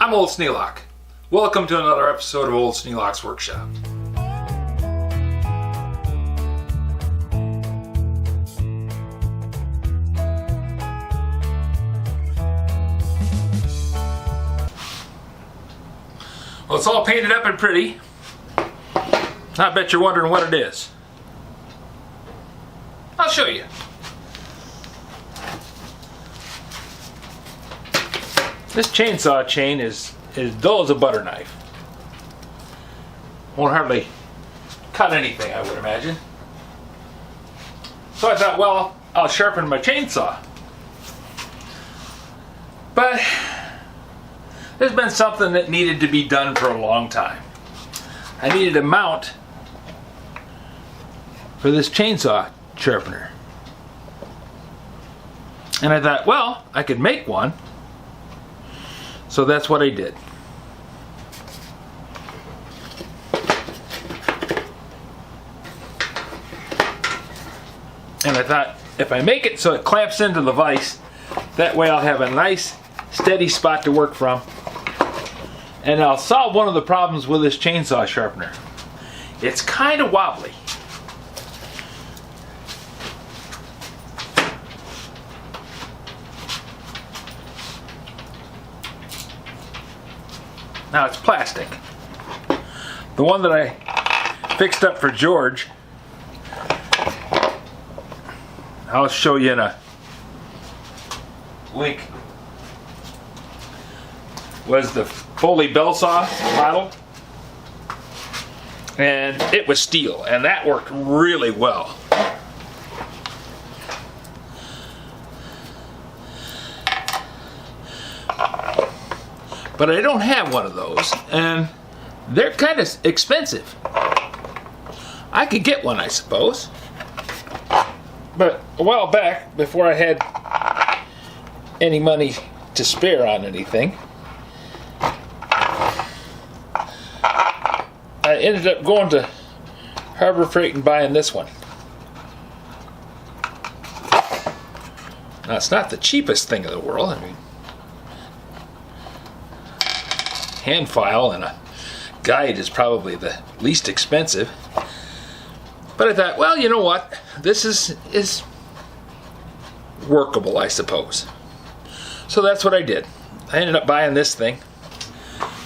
I'm Old Sneelock. Welcome to another episode of Old Sneelock's Workshop. Well, it's all painted up and pretty. I bet you're wondering what it is. I'll show you. This chainsaw chain is dull as a butter knife. Won't hardly cut anything, I would imagine. So I thought, well, I'll sharpen my chainsaw. But there's been something that needed to be done for a long time. I needed a mount for this chainsaw sharpener. And I thought, well, I could make one. So that's what I did. And I thought, if I make it so it clamps into the vise, that way I'll have a nice, steady spot to work from. And I'll solve one of the problems with this chainsaw sharpener. It's kind of wobbly. Now it's plastic. The one that I fixed up for George, I'll show you in a link, was the Foley bell saw model, and it was steel, and that worked really well. But I don't have one of those, and they're kind of expensive. I could get one, I suppose. But a while back, before I had any money to spare on anything, I ended up going to Harbor Freight and buying this one. Now, it's not the cheapest thing in the world. I mean, hand file and a guide is probably the least expensive. But I thought, well, you know what? This is workable, I suppose. So that's what I did. I ended up buying this thing.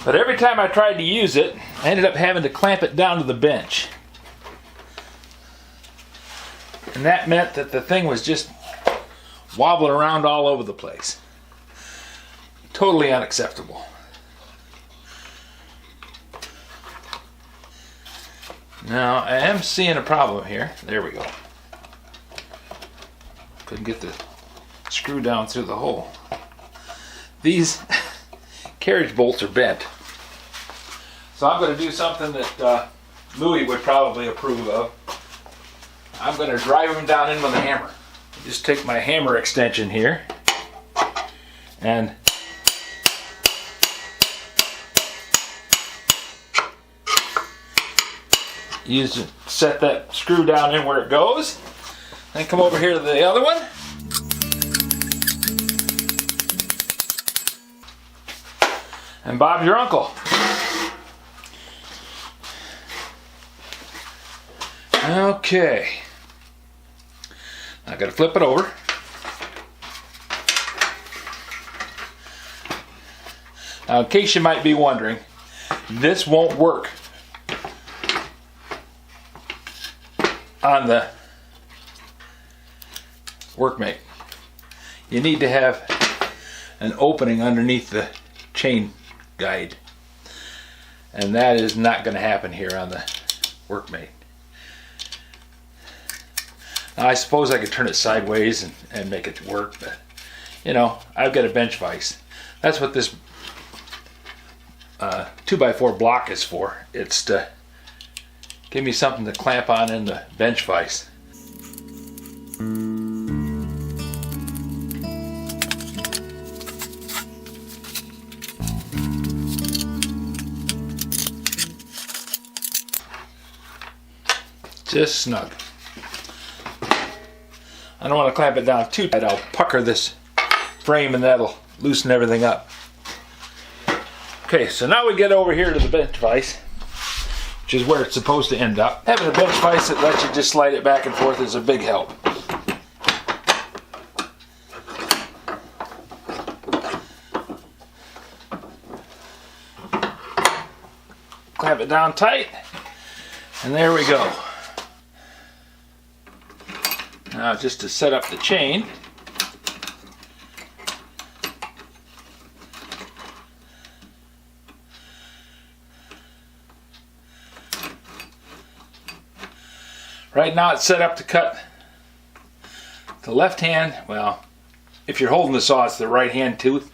But every time I tried to use it, I ended up having to clamp it down to the bench. And that meant that the thing was just wobbling around all over the place. Totally unacceptable. Now, I am seeing a problem here. There we go. Couldn't get the screw down through the hole. These carriage bolts are bent. So I'm going to do something that Louis would probably approve of. I'm going to drive them down in with a hammer. Just take my hammer extension here and set that screw down in where it goes. Then come over here to the other one. And Bob's your uncle. Okay. I gotta flip it over. Now, in case you might be wondering, this won't work on the Workmate. You need to have an opening underneath the chain guide, and that is not going to happen here on the Workmate. Now, I suppose I could turn it sideways and make it work, but you know, I've got a bench vise. That's what this 2x4 block is for. It's to give me something to clamp on in the bench vise. Just snug. I don't want to clamp it down too tight. I'll pucker this frame and that'll loosen everything up. Okay, so now we get over here to the bench vise, which is where it's supposed to end up. Having a bench vise that lets you just slide it back and forth is a big help. Clamp it down tight, and there we go. Now just to set up the chain, right now it's set up to cut the left hand. Well, if you're holding the saw, it's the right hand tooth.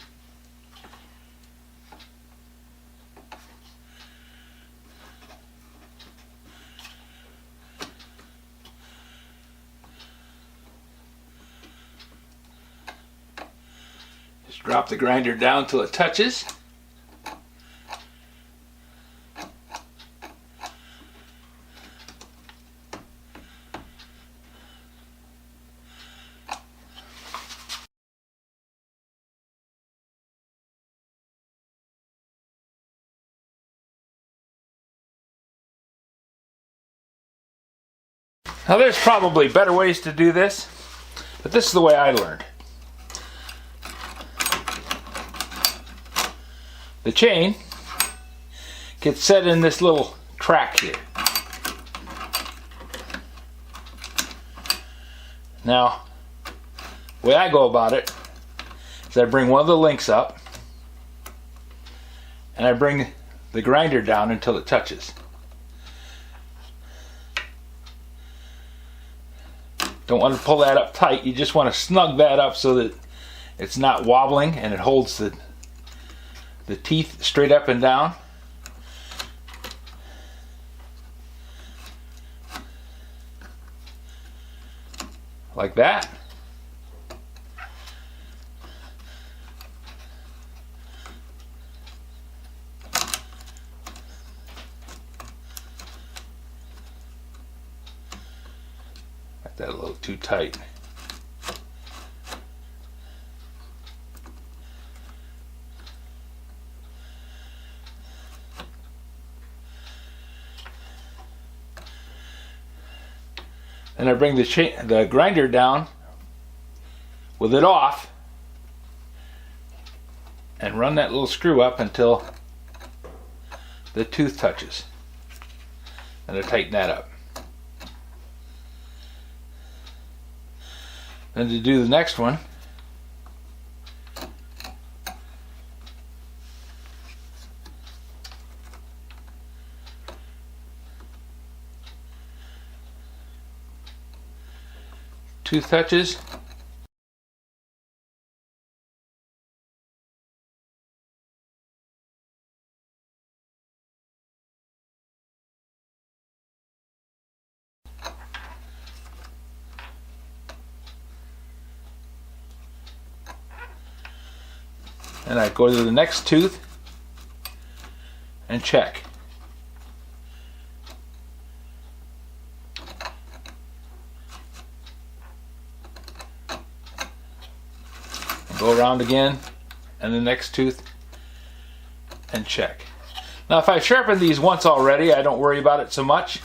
Just drop the grinder down till it touches. Now there's probably better ways to do this, but this is the way I learned. The chain gets set in this little track here. Now, the way I go about it is I bring one of the links up and I bring the grinder down until it touches. Don't want to pull that up tight, you just want to snug that up so that it's not wobbling and it holds the teeth straight up and down. Like that. Got that a little too tight. And I bring the grinder down with it off and run that little screw up until the tooth touches. And I tighten that up. Then to do the next one, tooth touches. And I go to the next tooth and check. Go around again and the next tooth and check. Now if I've sharpened these once already, I don't worry about it so much.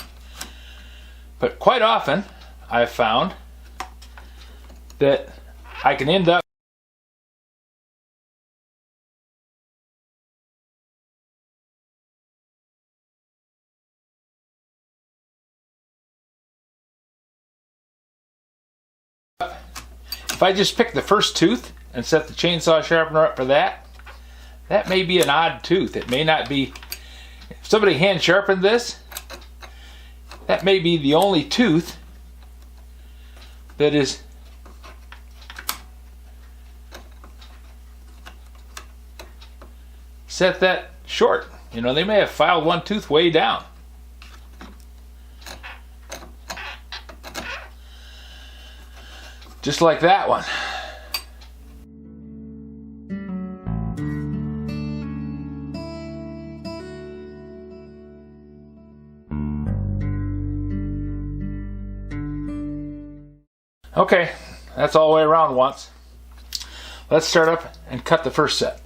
But quite often I've found that I can end up if I just pick the first tooth and set the chainsaw sharpener up for that, that may be an odd tooth. It may not be, if somebody hand sharpened this, that may be the only tooth that is set that short. You know, they may have filed one tooth way down. Just like that one. Okay, that's all the way around once. Let's start up and cut the first set.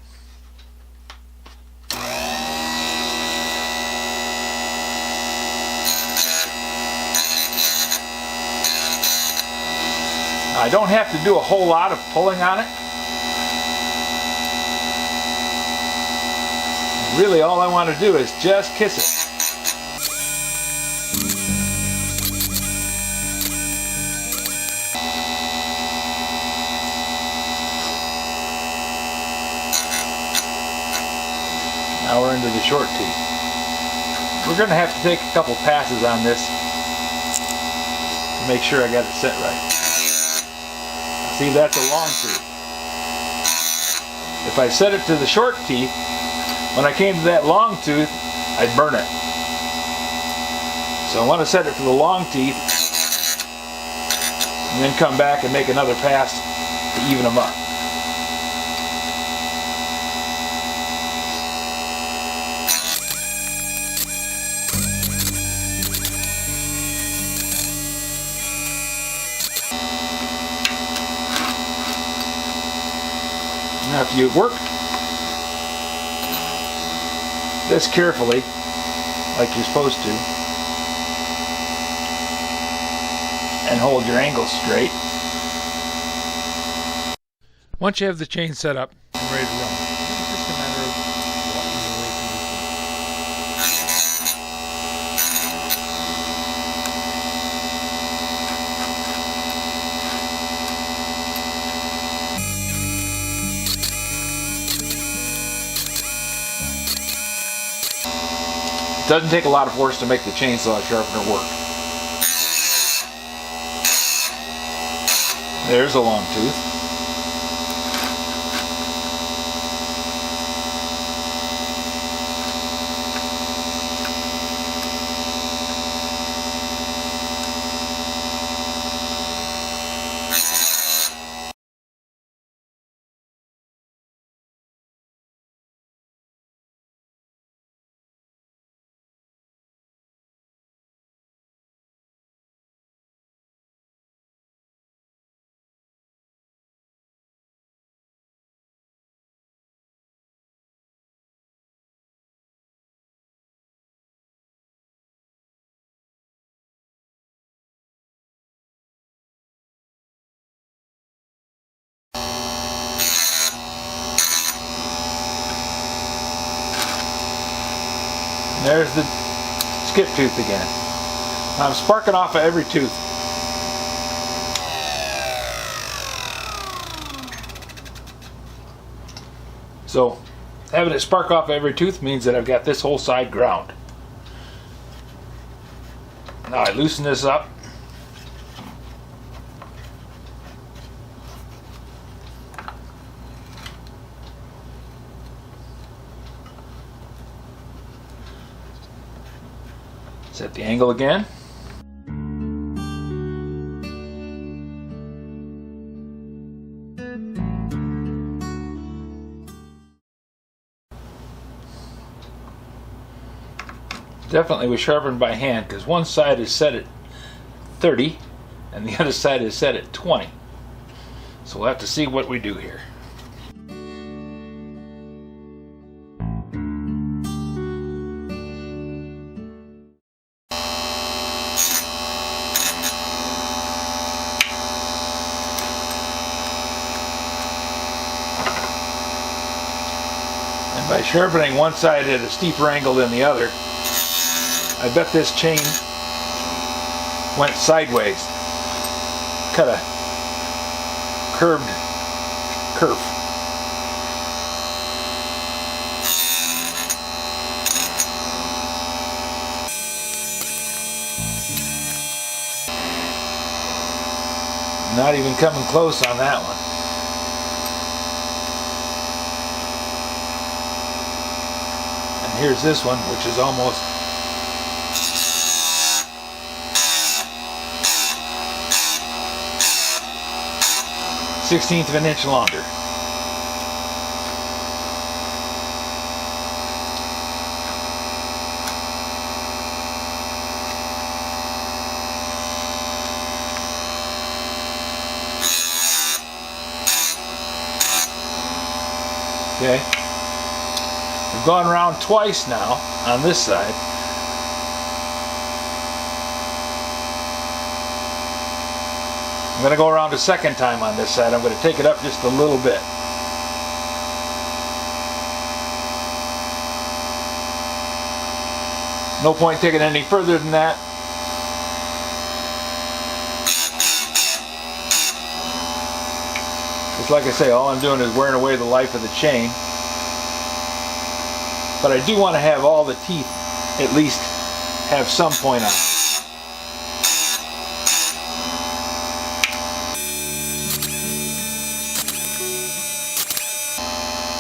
I don't have to do a whole lot of pulling on it. Really, all I want to do is just kiss it. Now we're into the short teeth. We're going to have to take a couple passes on this to make sure I got it set right. See, that's a long tooth. If I set it to the short teeth, when I came to that long tooth, I'd burn it. So I want to set it to the long teeth and then come back and make another pass to even them up. Now if you work this carefully, like you're supposed to, and hold your angles straight. Once you have the chain set up and ready to run, it's just a matter of walking your way through the It doesn't take a lot of force to make the chainsaw sharpener work. There's a long tooth. There's the skip tooth again. I'm sparking off of every tooth. So having it spark off every tooth means that I've got this whole side ground. Now I loosen this up. Set the angle again. Definitely was sharpened by hand because one side is set at 30 and the other side is set at 20. So we'll have to see what we do here. By sharpening one side at a steeper angle than the other, I bet this chain went sideways. Cut a curved curve. Not even coming close on that one. Here's this one, which is almost sixteenth of an inch longer. Okay. We've gone around twice now on this side. I'm going to go around a second time on this side. I'm going to take it up just a little bit. No point taking it any further than that. Just like I say, all I'm doing is wearing away the life of the chain. But I do want to have all the teeth at least have some point on it.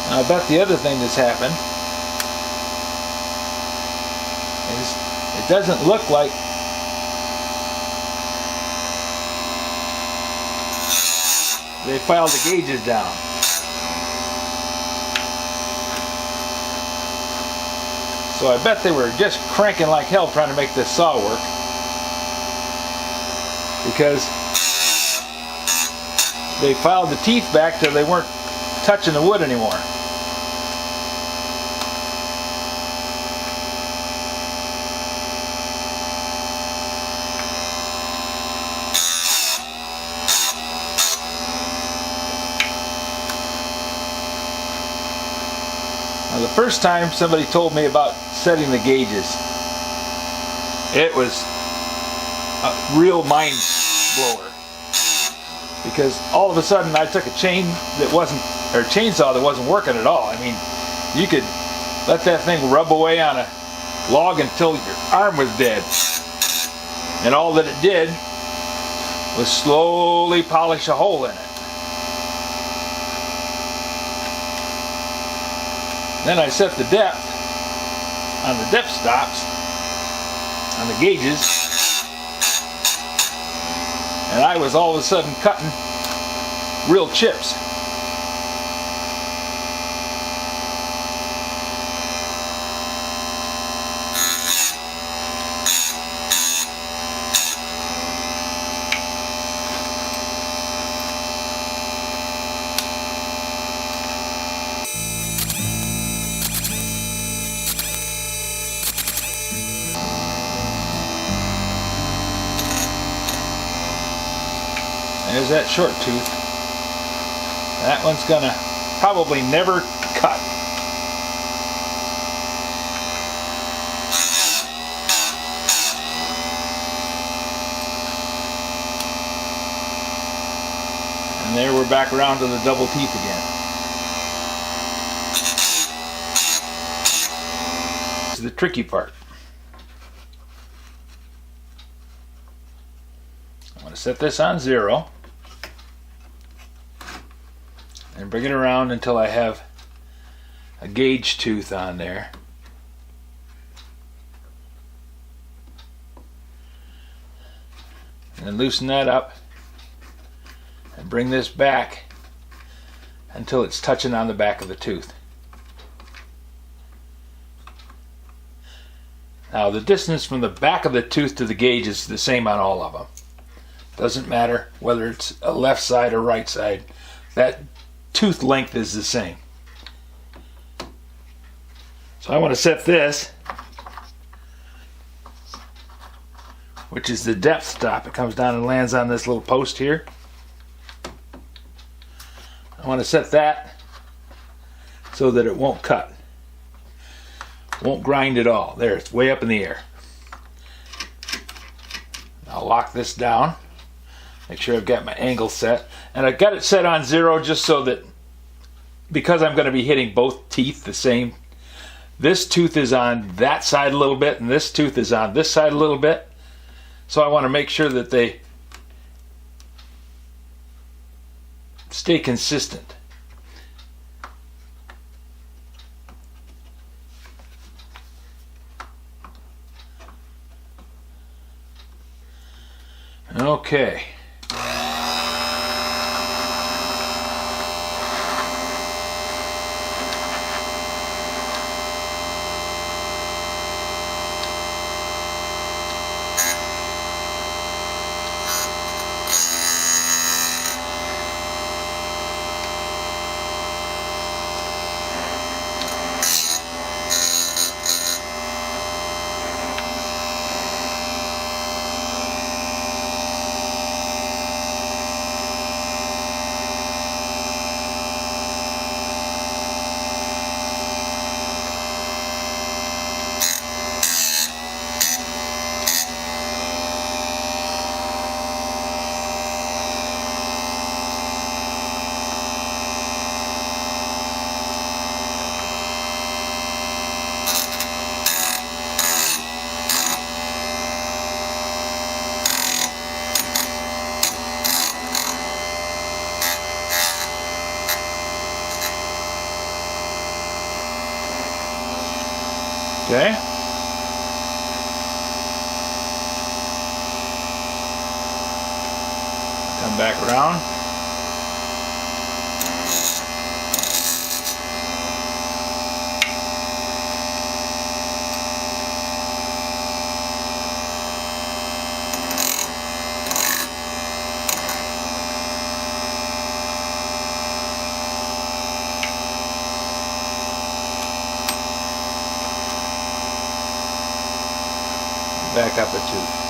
Now, I bet the other thing that's happened is it doesn't look like they filed the gauges down. So I bet they were just cranking like hell trying to make this saw work, because they filed the teeth back till they weren't touching the wood anymore. Now, the first time somebody told me about setting the gauges, it was a real mind blower, because all of a sudden I took a chain that wasn't, or chainsaw that wasn't working at all. I mean, you could let that thing rub away on a log until your arm was dead, and all that it did was slowly polish a hole in it. Then I set the depth on the depth stops on the gauges, and I was all of a sudden cutting real chips. There's that short tooth. That one's gonna probably never cut. And there we're back around to the double teeth again. This is the tricky part. I'm going to set this on 0 and bring it around until I have a gauge tooth on there. And then loosen that up and bring this back until it's touching on the back of the tooth. Now, the distance from the back of the tooth to the gauge is the same on all of them. Doesn't matter whether it's a left side or right side. That tooth length is the same. So I want to set this, which is the depth stop. It comes down and lands on this little post here. I want to set that so that it won't cut. Won't grind at all. There, it's way up in the air. I'll lock this down. Make sure I've got my angle set. And I've got it set on 0 just so that, because I'm going to be hitting both teeth the same, this tooth is on that side a little bit and this tooth is on this side a little bit. So I want to make sure that they stay consistent. Okay. Okay. Come back around. Back up a tooth.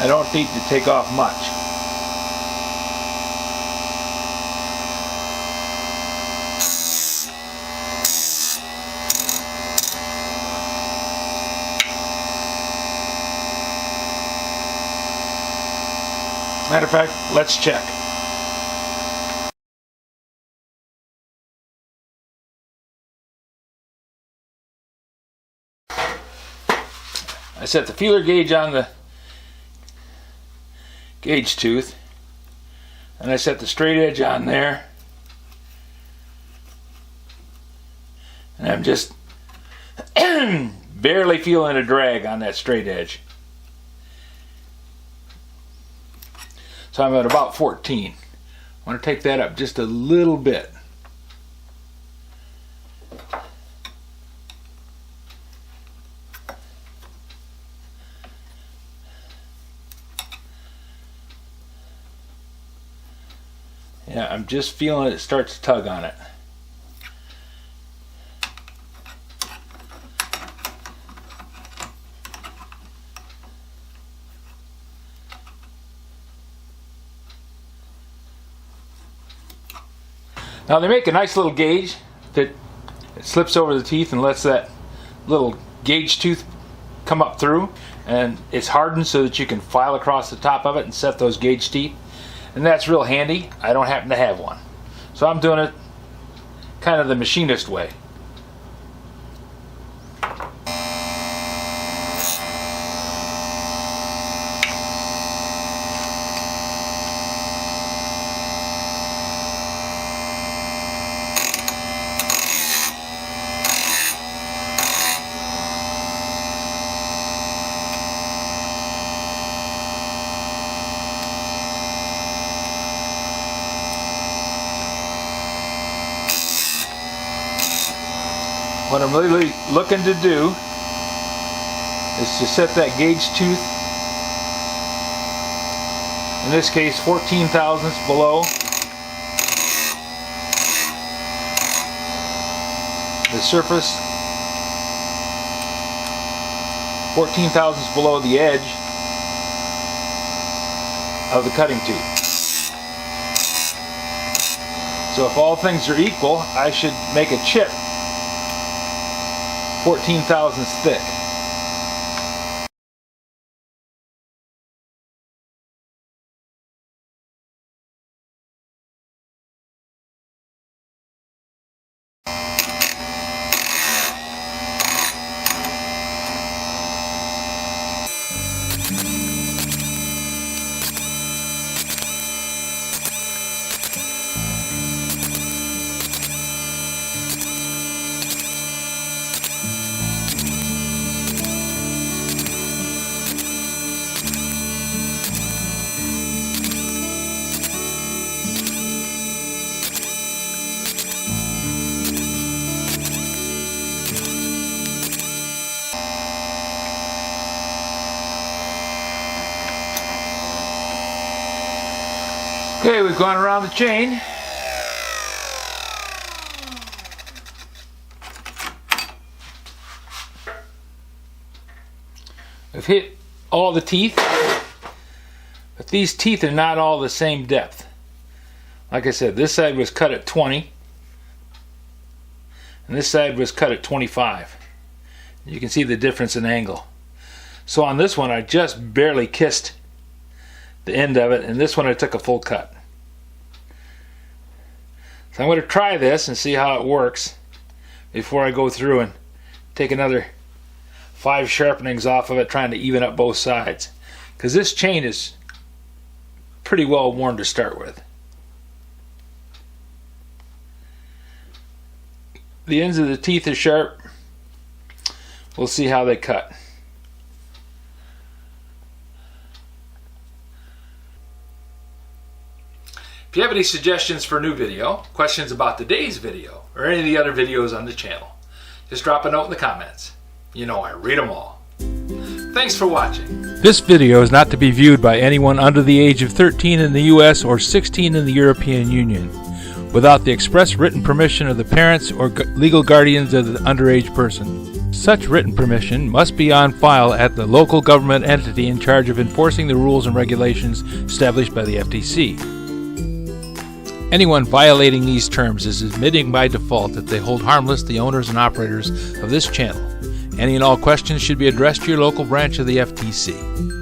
I don't need to take off much. Matter of fact, let's check. I set the feeler gauge on the gauge tooth, and I set the straight edge on there, and I'm just barely feeling a drag on that straight edge. So I'm at about 14. I want to take that up just a little bit. Yeah, I'm just feeling it start to tug on it. Now they make a nice little gauge that slips over the teeth and lets that little gauge tooth come up through, and it's hardened so that you can file across the top of it and set those gauge teeth. And that's real handy. I don't happen to have one. So I'm doing it kind of the machinist way. What I'm really looking to do is to set that gauge tooth, in this case 14 thousandths below the surface, 14 thousandths below the edge of the cutting tooth. So if all things are equal, I should make a chip 14 thousandths thick. Okay, we've gone around the chain. I've hit all the teeth, but these teeth are not all the same depth. Like I said, this side was cut at 20, and this side was cut at 25. You can see the difference in angle. So on this one, I just barely kissed the end of it, and this one I took a full cut. So I'm going to try this and see how it works before I go through and take another 5 sharpenings off of it, trying to even up both sides, because this chain is pretty well worn to start with. The ends of the teeth are sharp. We'll see how they cut. If you have any suggestions for a new video, questions about today's video, or any of the other videos on the channel, just drop a note in the comments. You know I read them all. Thanks for watching. This video is not to be viewed by anyone under the age of 13 in the US or 16 in the European Union, without the express written permission of the parents or legal guardians of the underage person. Such written permission must be on file at the local government entity in charge of enforcing the rules and regulations established by the FTC. Anyone violating these terms is admitting by default that they hold harmless the owners and operators of this channel. Any and all questions should be addressed to your local branch of the FTC.